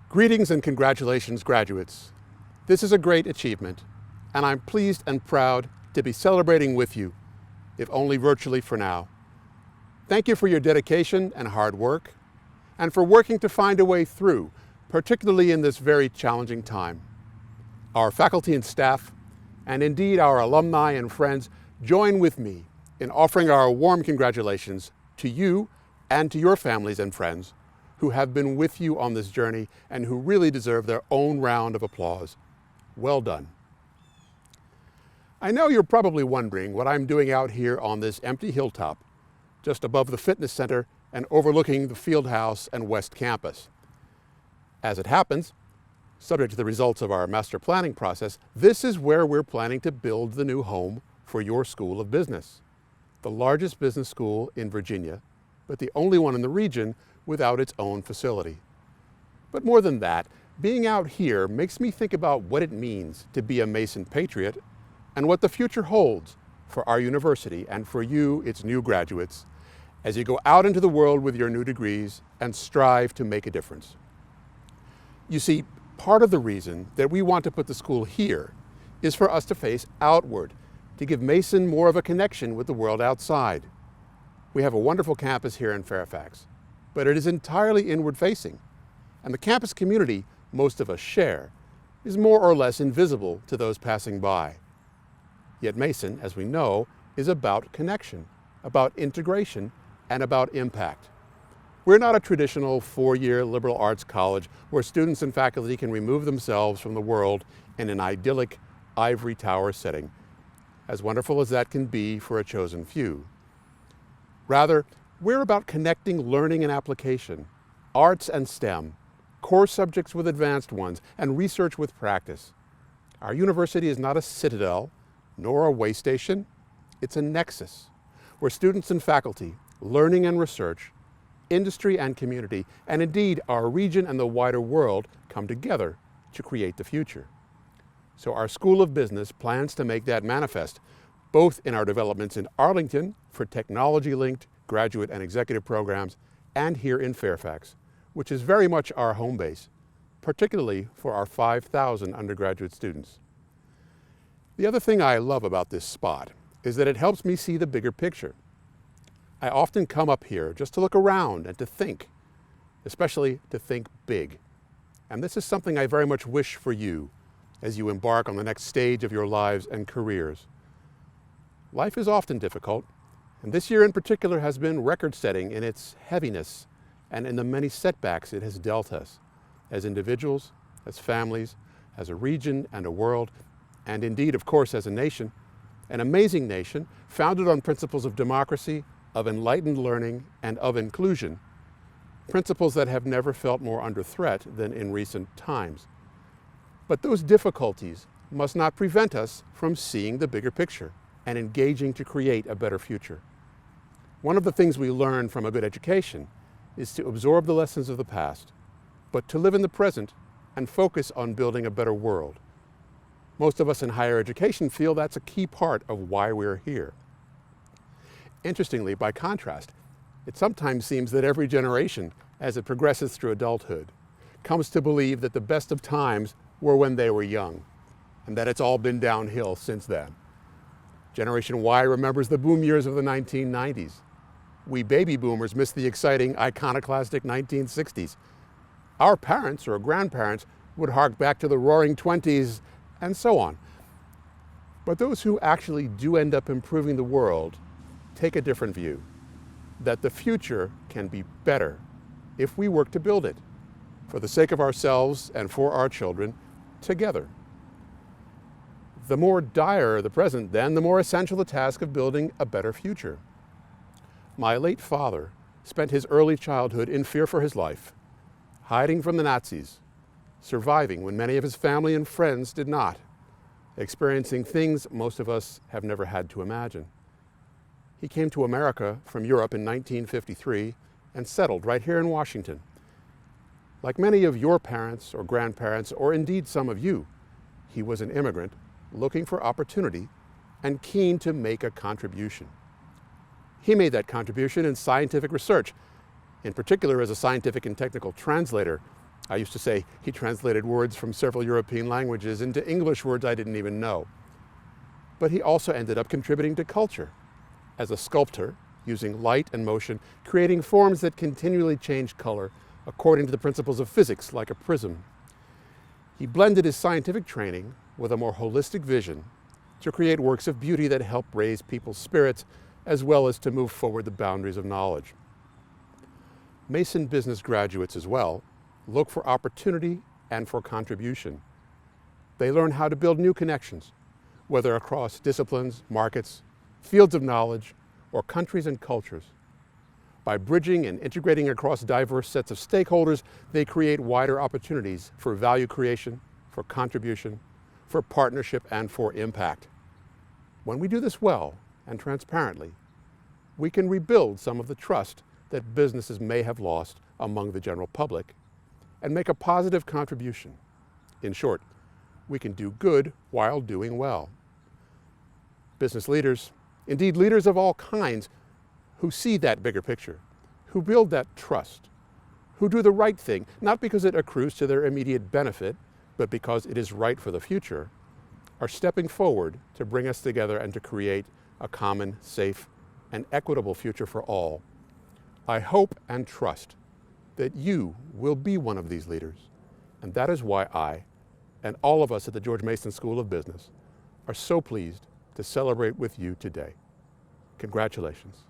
Greetings and congratulations, graduates. This is a great achievement, and I'm pleased and proud to be celebrating with you, if only virtually for now. Thank you for your dedication and hard work, and for working to find a way through, particularly in this very challenging time. Our faculty and staff, and indeed our alumni and friends, join with me in offering our warm congratulations to you and to your families and friends who have been with you on this journey and who really deserve their own round of applause. Well done. I know you're probably wondering what I'm doing out here on this empty hilltop, just above the fitness center and overlooking the field house and West Campus. As it happens, subject to the results of our master planning process, this is where we're planning to build the new home for your School of Business, the largest business school in Virginia, but the only one in the region without its own facility. But more than that, being out here makes me think about what it means to be a Mason patriot and what the future holds for our university and for you, its new graduates, as you go out into the world with your new degrees and strive to make a difference. You see, part of the reason that we want to put the school here is for us to face outward, to give Mason more of a connection with the world outside. We have a wonderful campus here in Fairfax, but it is entirely inward-facing, and the campus community most of us share is more or less invisible to those passing by. Yet Mason, as we know, is about connection, about integration, and about impact. We're not a traditional four-year liberal arts college where students and faculty can remove themselves from the world in an idyllic ivory tower setting, as wonderful as that can be for a chosen few. Rather, we're about connecting learning and application, arts and STEM, core subjects with advanced ones, and research with practice. Our university is not a citadel, nor a way station. It's a nexus, where students and faculty, learning and research, industry and community, and indeed our region and the wider world come together to create the future. So our School of Business plans to make that manifest, both in our developments in Arlington for technology-linked graduate and executive programs, and here in Fairfax, which is very much our home base, particularly for our 5,000 undergraduate students. The other thing I love about this spot is that it helps me see the bigger picture. I often come up here just to look around and to think, especially to think big. And this is something I very much wish for you as you embark on the next stage of your lives and careers. Life is often difficult, and this year in particular has been record-setting in its heaviness and in the many setbacks it has dealt us as individuals, as families, as a region and a world, and indeed, of course, as a nation, an amazing nation founded on principles of democracy, of enlightened learning, and of inclusion, principles that have never felt more under threat than in recent times. But those difficulties must not prevent us from seeing the bigger picture and engaging to create a better future. One of the things we learn from a good education is to absorb the lessons of the past, but to live in the present and focus on building a better world. Most of us in higher education feel that's a key part of why we're here. Interestingly, by contrast, it sometimes seems that every generation, as it progresses through adulthood, comes to believe that the best of times were when they were young, and that it's all been downhill since then. Generation Y remembers the boom years of the 1990s. We baby boomers miss the exciting, iconoclastic 1960s. Our parents or grandparents would hark back to the roaring 20s, and so on. But those who actually do end up improving the world take a different view, that the future can be better if we work to build it, for the sake of ourselves and for our children, together. The more dire the present, then, the more essential the task of building a better future. My late father spent his early childhood in fear for his life, hiding from the Nazis, surviving when many of his family and friends did not, experiencing things most of us have never had to imagine. He came to America from Europe in 1953 and settled right here in Washington. Like many of your parents or grandparents, or indeed some of you, he was an immigrant looking for opportunity and keen to make a contribution. He made that contribution in scientific research, in particular as a scientific and technical translator, I used to say he translated words from several European languages into English words I didn't even know. But he also ended up contributing to culture as a sculptor, using light and motion, creating forms that continually change color according to the principles of physics, like a prism. He blended his scientific training with a more holistic vision to create works of beauty that help raise people's spirits, as well as to move forward the boundaries of knowledge. Mason business graduates as well look for opportunity and for contribution. They learn how to build new connections, whether across disciplines, markets, fields of knowledge, or countries and cultures. By bridging and integrating across diverse sets of stakeholders, they create wider opportunities for value creation, for contribution, for partnership, and for impact. When we do this well and transparently, we can rebuild some of the trust that businesses may have lost among the general public and make a positive contribution. In short, we can do good while doing well. Business leaders, indeed leaders of all kinds, who see that bigger picture, who build that trust, who do the right thing, not because it accrues to their immediate benefit, but because it is right for the future, are stepping forward to bring us together and to create a common, safe, and equitable future for all. I hope and trust that you will be one of these leaders, and that is why I, and all of us at the George Mason School of Business, are so pleased to celebrate with you today. Congratulations.